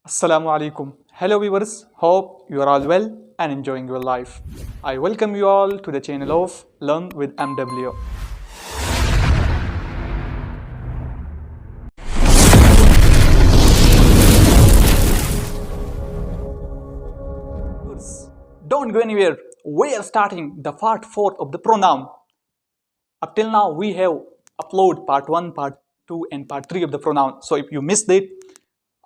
Assalamu alaikum. Hello viewers, hope you are all well and enjoying your life. I welcome you all to the channel of Learn with MW. Don't go anywhere. We are starting the part 4 of the pronoun. Up till now we have uploaded part 1, part 2 and part 3 of the pronoun. So if you missed it,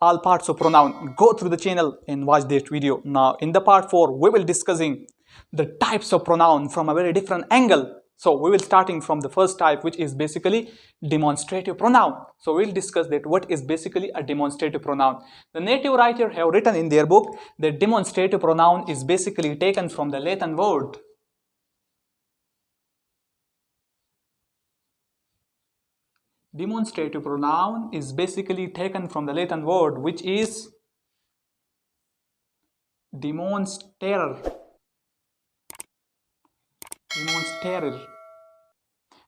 all parts of pronoun, go through the channel and watch that video. Now in the part 4 we will discussing the types of pronoun from a very different angle. So we will starting from the first type, which is basically demonstrative pronoun. So we'll discuss that what is basically a demonstrative pronoun. The native writer have written in their book that demonstrative pronoun is basically taken from the Latin word. Demonstrative pronoun is basically taken from the Latin word, which is demonstrare.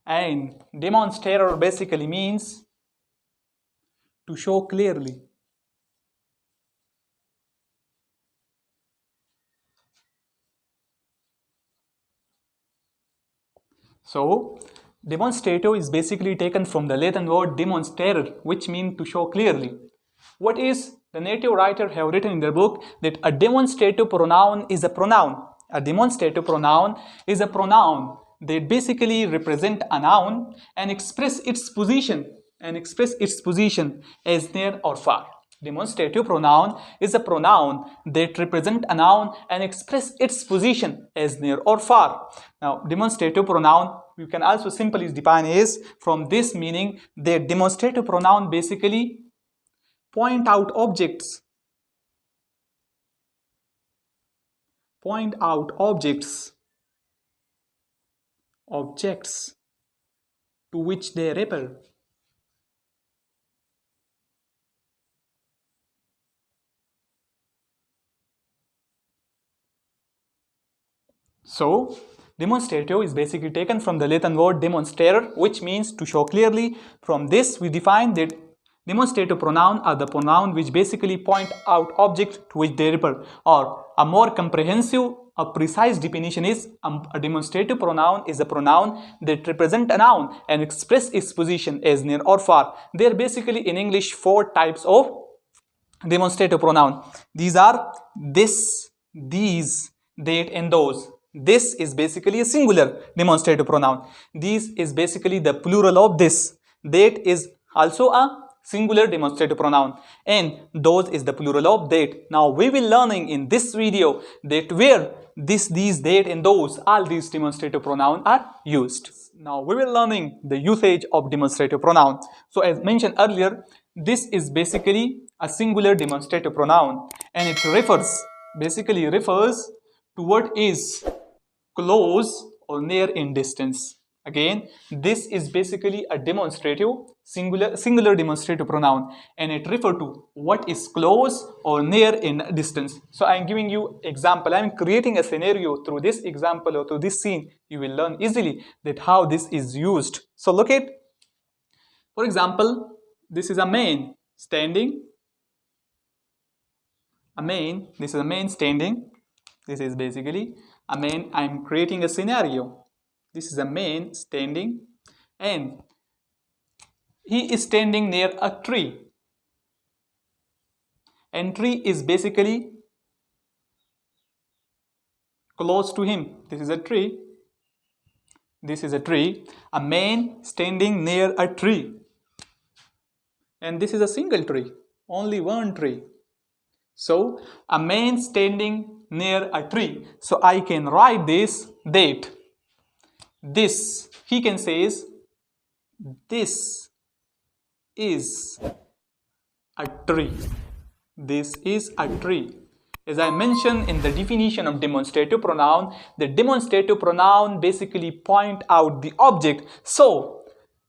And demonstrator basically means to show clearly. So demonstrative is basically taken from the Latin word demonstrare, which means to show clearly. What is the native writer have written in their book that a demonstrative pronoun is a pronoun. A demonstrative pronoun is a pronoun that basically represent a noun and express its position as near or far. Demonstrative pronoun is a pronoun that represent a noun and express its position as near or far. Now, demonstrative pronoun you can also simply define as from this meaning that demonstrative pronoun basically point out objects to which they refer. So demonstrative is basically taken from the Latin word demonstrare, which means to show clearly. From this we define that demonstrative pronoun are the pronoun which basically point out objects to which they refer, or a more comprehensive, a precise definition is a demonstrative pronoun is a pronoun that represent a noun and express its position as near or far. There are basically in English 4 types of demonstrative pronoun. These are this, these, that and those. This is basically a singular demonstrative pronoun. These is basically the plural of this. That is also a singular demonstrative pronoun, and those is the plural of that. Now we will learning in this video that where this, these, that and those, all these demonstrative pronouns are used. Now we will learning the usage of demonstrative pronoun. So as mentioned earlier, this is basically a singular demonstrative pronoun, and it basically refers to what is close or near in distance. Again, this is basically a demonstrative singular demonstrative pronoun, and it refers to what is close or near in distance. So I am giving you example. I am creating a scenario through this example or through this scene. You will learn easily that how this is used. So look at, for example, this is a man standing. This is a man standing. This is basically a man. I am creating a scenario. This is a man standing, and he is standing near a tree, and tree is basically close to him. This is a tree. A man standing near a tree, and this is a single tree, only one tree. So a man standing near a tree. So I can write this that this, he can say is this is a tree. This is a tree. As I mentioned in the definition of demonstrative pronoun, the demonstrative pronoun basically point out the object. So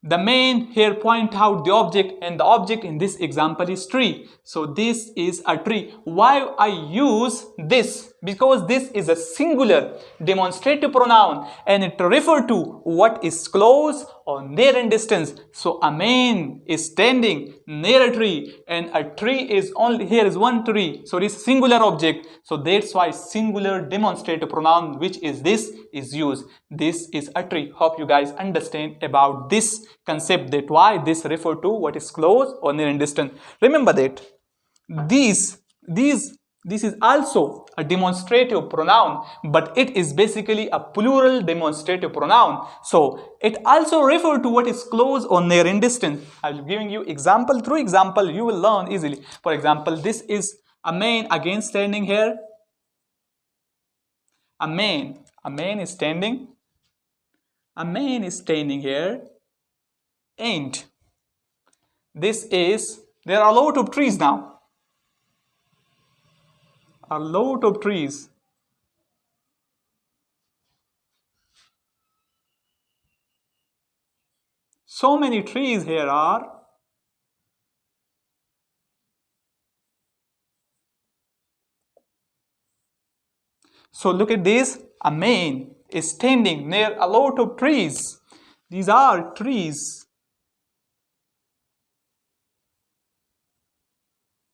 the man here point out the object, and the object in this example is tree. So this is a tree. Why I use this? because this is a singular demonstrative pronoun and it refers to what is close or near in distance. So a man is standing near a tree, and a tree is only, here is one tree, so it is singular object. So that's why singular demonstrative pronoun, which is this, is used. This is a tree. Hope you guys understand about this concept, that why this refer to what is close or near in distance. Remember that this is also a demonstrative pronoun, but it is basically a plural demonstrative pronoun. So it also refers to what is close or near in distance. I will giving you example. Through example you will learn easily. For example, this is a man again standing here. A man is standing. A man is standing here, and this is, there are a lot of trees now. A lot of trees. So many trees here are. So look at this. A man is standing near a lot of trees. These are trees.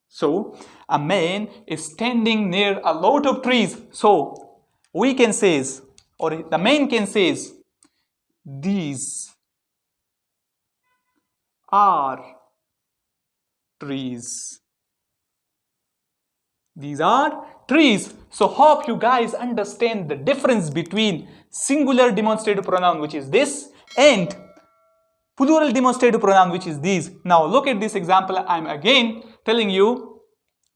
So a man is standing near a lot of trees. So we can say, or the man can say, these are trees. These are trees. So hope you guys understand the difference between singular demonstrative pronoun, which is this, and plural demonstrative pronoun, which is these. Now look at this example. I'm again telling you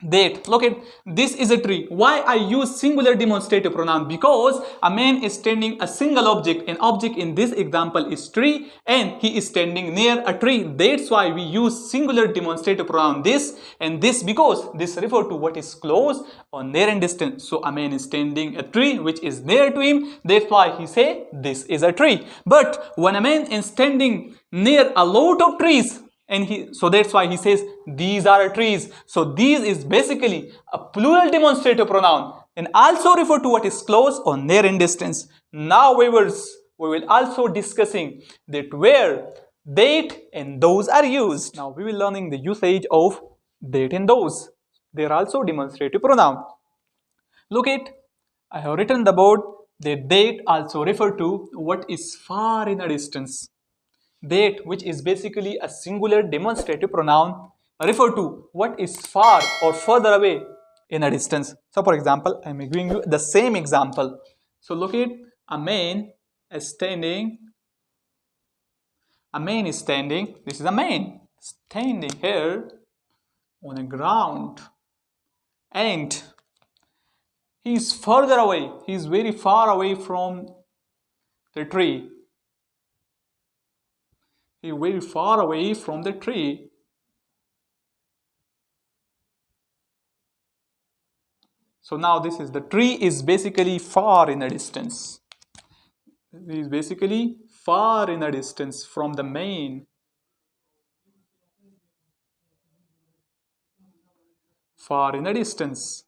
that, look at, this is a tree. Why I use singular demonstrative pronoun? Because a man is standing a single object. An object in this example is tree, and he is standing near a tree. That's why we use singular demonstrative pronoun this and this, because this refer to what is close or near in distance. So a man is standing a tree which is near to him. That's why he say this is a tree. But when a man is standing near a lot of trees, and so that's why he says these are trees. So these is basically a plural demonstrative pronoun and also refer to what is close or near in distance. Now viewers, we will also discussing that where that and those are used. Now we will learning the usage of that and those. They are also demonstrative pronoun. Look at, I have written the board that also refer to what is far in a distance. That, which is basically a singular demonstrative pronoun, refer to what is far or further away in a distance. So for example, I am giving you the same example. So look at, a man is standing. A man is standing. This is a man standing here on the ground, and he is further away. He is very far away from the tree. He is very far away from the tree. So now this is, the tree is basically far in a distance. It is basically far in a distance from the main. Far in a distance.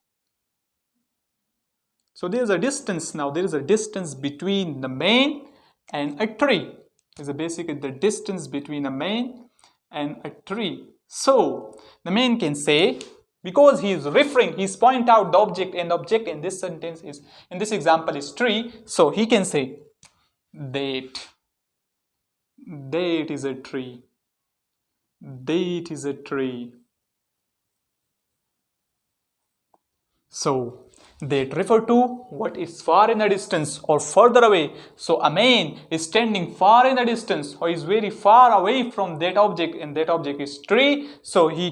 So there is a distance now. There is a distance between the main and a tree. Is basically the distance between a man and a tree. So the man can say, because he is referring, he is pointing out the object, and the object in this sentence is, in this example, is tree. So he can say that is a tree. That is a tree. So that refer to what is far in a distance or further away. So a man is standing far in a distance or is very far away from that object, and that object is tree. So he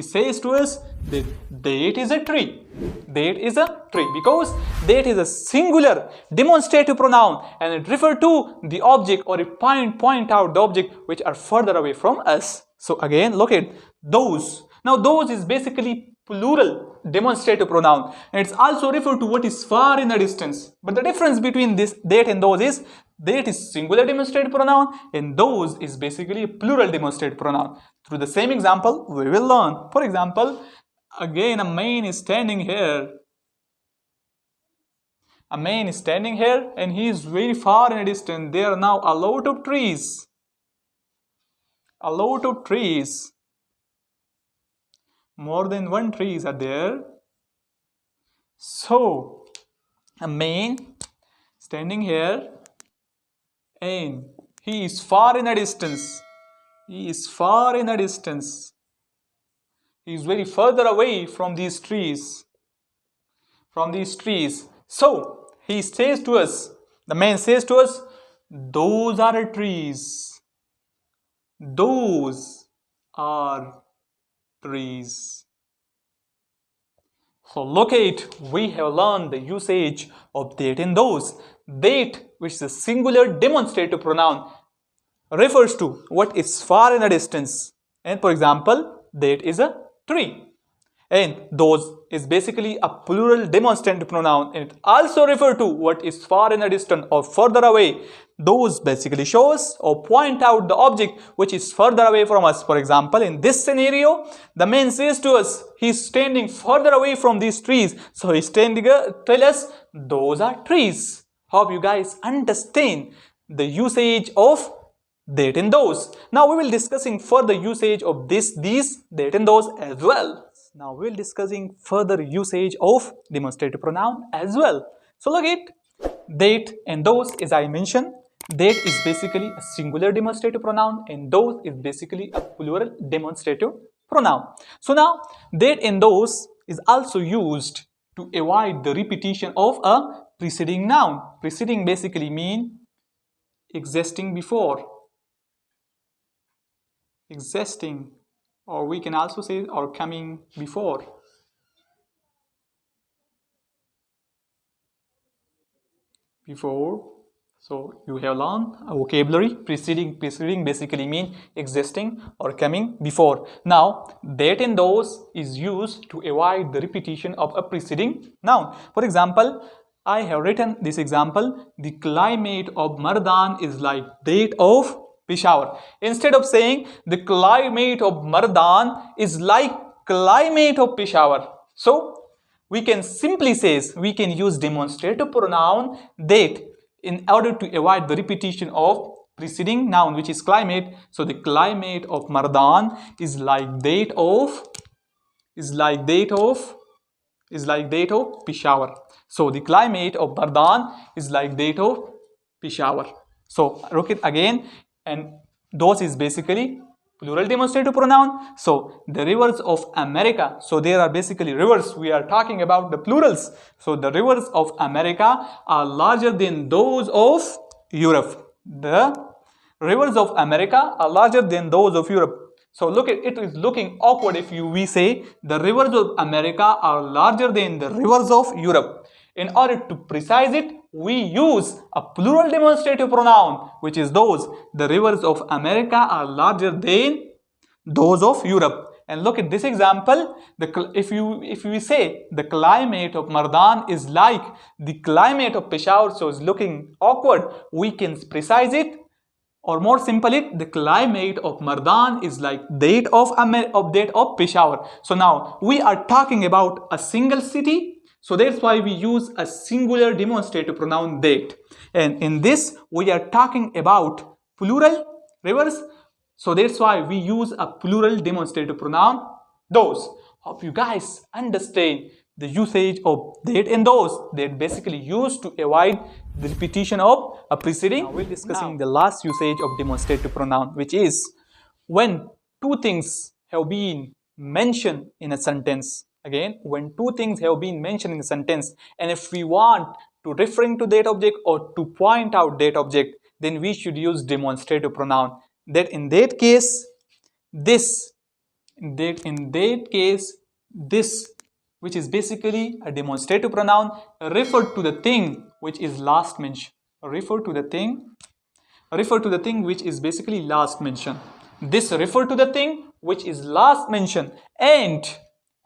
says to us that is a tree. That is a tree, because that is a singular demonstrative pronoun and it refer to the object, or it point out the object which are further away from us. So again, look at those. Now those is basically plural demonstrative pronoun, and it's also referred to what is far in a distance. But the difference between this, that and those, is that is singular demonstrative pronoun and those is basically a plural demonstrative pronoun. Through the same example we will learn. For example, again a man is standing here. a man is standing here and he is very far in a distance. There are now a lot of trees. A lot of trees. More than one trees are there. So, a man standing here and he is far in a distance. He is far in a distance. He is very further away from these trees. From these trees. So, he says to us, the man says to us, those are trees. Those are trees. So look at, we have learned the usage of that and those. That, which is a singular demonstrative pronoun, refers to what is far in a distance. And for example, that is a tree. And those is basically a plural demonstrative pronoun, and it also refers to what is far in a distance or further away. Those basically shows or point out the object which is further away from us. For example, in this scenario, the man says to us, he is standing further away from these trees. So he is standing, tell us, those are trees. Hope you guys understand the usage of that and those. Now we will discussing further usage of this, these, that and those as well. Now we will discussing further usage of demonstrative pronoun as well. So look at that and those, as I mentioned, that is basically a singular demonstrative pronoun and those is basically a plural demonstrative pronoun. So now that and those is also used to avoid the repetition of a preceding noun. Preceding basically mean existing before. Existing, or we can also say or coming before. So you have learned a vocabulary. Preceding basically mean existing or coming before. Now that and those is used to avoid the repetition of a preceding noun. For example, I have written this example, the climate of Mardan is like that of Peshawar. Instead of saying the climate of Mardan is like climate of Peshawar, so we can simply say, we can use demonstrative pronoun that in order to avoid the repetition of preceding noun which is climate. So the climate of Mardan is like that of Peshawar. So the climate of Mardan is like that of Peshawar. So look it again, and those is basically plural demonstrative pronoun. So the rivers of America, so there are basically rivers, we are talking about the plurals. So the rivers of America are larger than those of Europe. The rivers of America are larger than those of Europe. So look at it, is looking awkward if we say the rivers of America are larger than the rivers of Europe. In order to precise it, we use a plural demonstrative pronoun, which is those. The rivers of America are larger than those of Europe. And look at this example. If we say the climate of Mardan is like the climate of Peshawar, so it's looking awkward, we can precise it. Or more simply, the climate of Mardan is like that of Peshawar. So now we are talking about a single city. So that's why we use a singular demonstrative pronoun that. And in this, we are talking about plural rivers. So that's why we use a plural demonstrative pronoun those. Hope you guys understand the usage of that and those, that basically used to avoid the repetition of a preceding. Now we're discussing the last usage of demonstrative pronoun, which is when two things have been mentioned in a sentence. Again, when two things have been mentioned in a sentence, and if we want to referring to that object or to point out that object, then we should use demonstrative pronoun. That in that case, this, which is basically a demonstrative pronoun, refer to the thing which is last mentioned. Refer to the thing which is basically last mentioned. This refer to the thing which is last mentioned,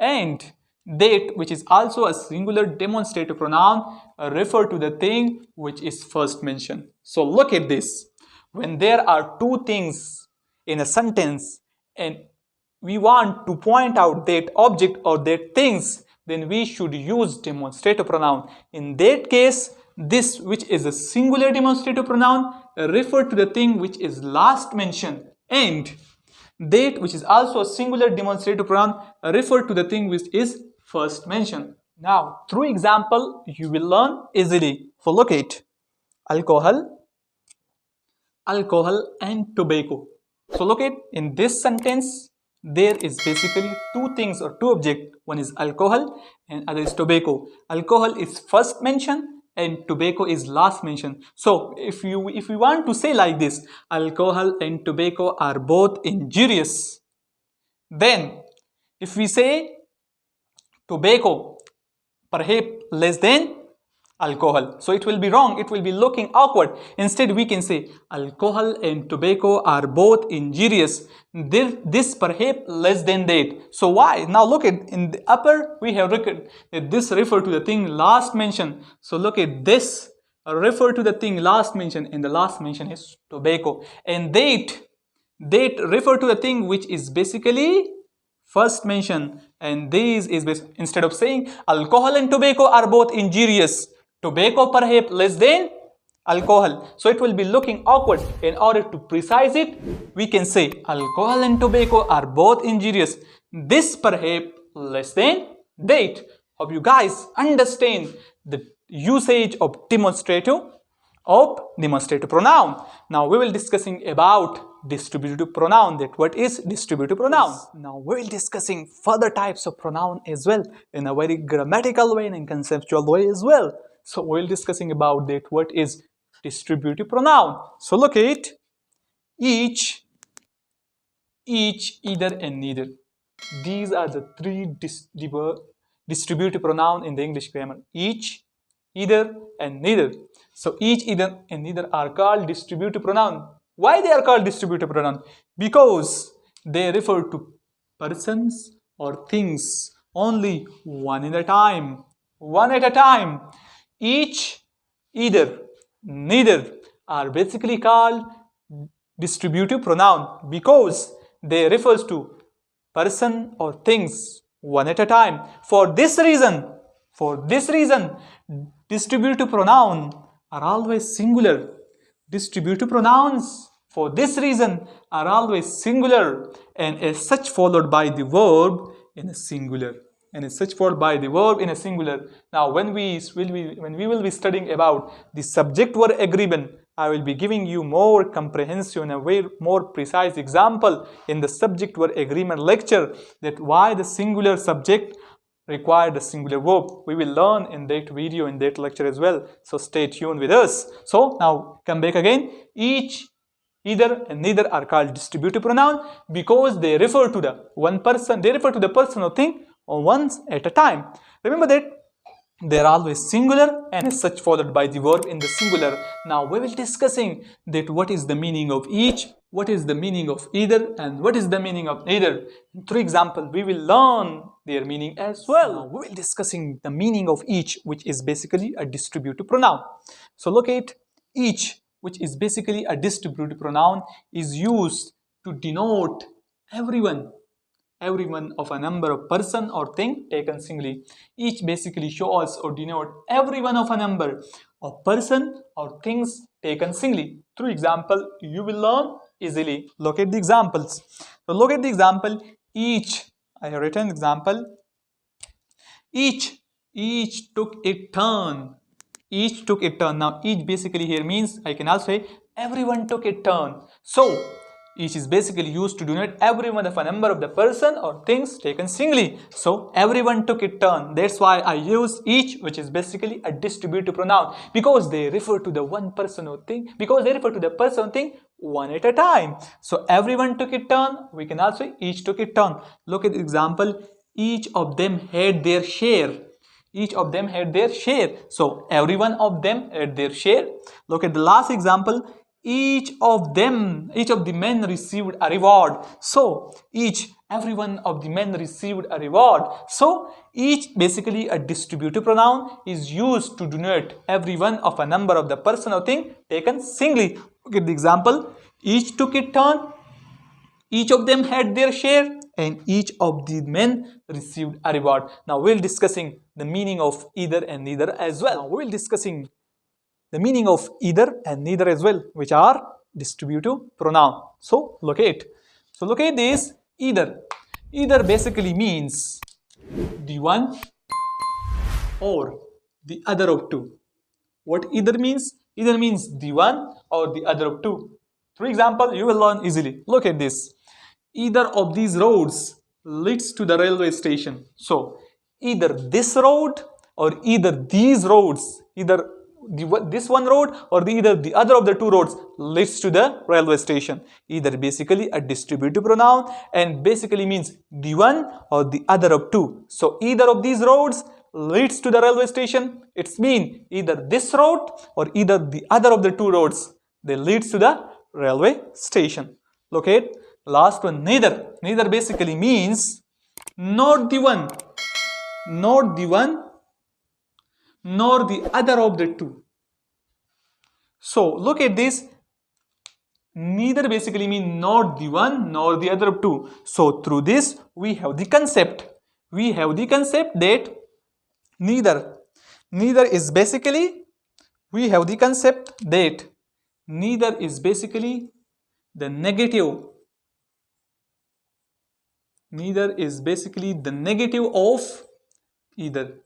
and that, which is also a singular demonstrative pronoun, refer to the thing which is first mentioned. So look at this. When there are two things in a sentence and we want to point out that object or that things, then we should use demonstrative pronoun. In that case, this, which is a singular demonstrative pronoun, refer to the thing which is last mentioned, and that, which is also a singular demonstrative pronoun, refer to the thing which is first mentioned. Now, through example, you will learn easily. So look at alcohol, and tobacco. So look at, in this sentence, there is basically two things or two objects. One is alcohol and other is tobacco. Alcohol is first mentioned and tobacco is last mentioned. So if we want to say like this, alcohol and tobacco are both injurious, then if we say tobacco perhaps less than alcohol, so it will be wrong, it will be looking awkward. Instead, we can say alcohol and tobacco are both injurious, this perhaps less than that. So why? Now look at, in the upper we have written that this refer to the thing last mentioned. So look at this refer to the thing last mentioned, and the last mention is tobacco, and that refer to the thing which is basically first mention, and this is instead of saying alcohol and tobacco are both injurious, tobacco perhaps less than alcohol, so it will be looking awkward. In order to precise it, we can say alcohol and tobacco are both injurious, this perhaps less than that. Hope you guys understand the usage of demonstrative pronoun. Now we will discussing about distributive pronoun, that what is distributive pronoun. Now we will discussing further types of pronoun as well, in a very grammatical way and in conceptual way as well. So we will discussing about that what is distributive pronoun. So look at each, either and neither. These are the three distributive pronoun in the English grammar: each, either and neither. So each, either and neither are called distributive pronoun. Why they are called distributive pronoun? Because they refer to persons or things only one at a time. Each, either, neither are basically called distributive pronoun because they refers to person or things one at a time. For this reason, distributive pronouns are always singular. Distributive pronouns, for this reason, are always singular, and as such followed by the verb in a singular. Now, when we will be studying about the subject-verb agreement, I will be giving you more comprehensive and a way more precise example in the subject-verb agreement lecture, that why the singular subject required a singular verb. We will learn in that video, in that lecture as well. So stay tuned with us. So now come back again. Each, either and neither are called distributive pronoun because they refer to the one person. They refer to the person or thing once at a time. Remember that they are always singular and as such followed by the verb in the singular. Now we will discussing that what is the meaning of each, what is the meaning of either, and what is the meaning of neither. Through example, we will learn their meaning as well. Now we will discussing the meaning of each, which is basically a distributive pronoun. So look at each, which is basically a distributive pronoun, is used to denote everyone of a number of person or thing taken singly. Each basically shows or denote every one of a number of person or things taken singly. Through example, you will learn easily. Look at the examples. So look at the example. Each, I have written example. Each took a turn. Each took a turn. Now each basically here means, I can also say everyone took a turn. So each is basically used to denote every one of a number of the person or things taken singly. So everyone took a turn. That's why I use each, which is basically a distributive pronoun, because they refer to the one person or thing, because they refer to the person or thing one at a time. So everyone took a turn. We can also say each took a turn. Look at the example. Each of them had their share. Each of them had their share. So every one of them had their share. Look at the last example. Each of the men received a reward. So every one of the men received a reward. So each, basically a distributive pronoun, is used to denote every one of a number of the person or thing taken singly. Look at the example. Each took a turn. Each of them had their share, and each of the men received a reward. Now we'll discussing the meaning of either and neither as well. Now we'll discussing the meaning of either and neither as well, which are distributive pronoun. So locate this. Either basically means the one or the other of two. What either means? Either means the one or the other of two. For example, you will learn easily. Look at this. Either of these roads leads to the railway station. So either this road or either these roads, either this one road or either the other of the two roads leads to the railway station. Either basically a distributive pronoun and basically means the one or the other of two. So either of these roads leads to the railway station. It's mean either this road or either the other of the two roads, they leads to the railway station. Locate. Last one, neither. Neither basically means not the one nor the other of the two. So look at this. Neither basically means not the one nor the other of two. So through this we have the concept. That neither is basically, we have the concept that neither is basically the negative. Neither is basically the negative of either.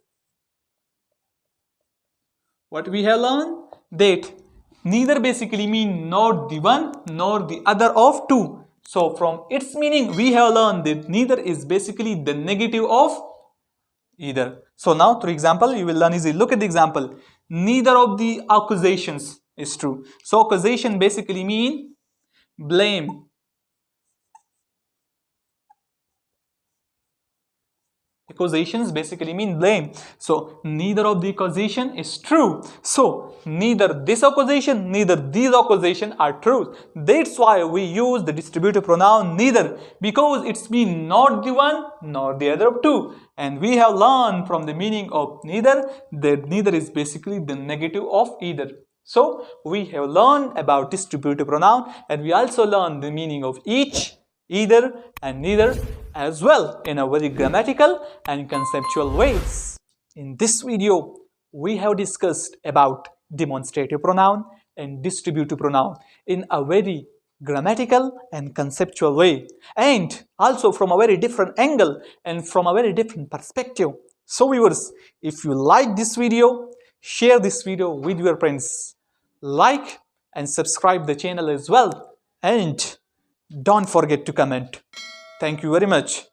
What we have learned? That neither basically means not the one nor the other of two. So from its meaning we have learned that neither is basically the negative of either. So now through example you will learn easily. Look at the example. Neither of the accusations is true. So accusation basically mean blame. Accusations basically mean blame. So neither of the accusation is true. So neither this accusation, neither these accusations are true. That's why we use the distributive pronoun neither, because it's mean not the one nor the other of two. And we have learned from the meaning of neither that neither is basically the negative of either. So we have learned about distributive pronoun, and we also learned the meaning of each, either and neither as well in a very grammatical and conceptual ways. In this video, we have discussed about demonstrative pronoun and distributive pronoun in a very grammatical and conceptual way, and also from a very different angle and from a very different perspective. So viewers, if you like this video, share this video with your friends, like and subscribe the channel as well, and don't forget to comment. Thank you very much.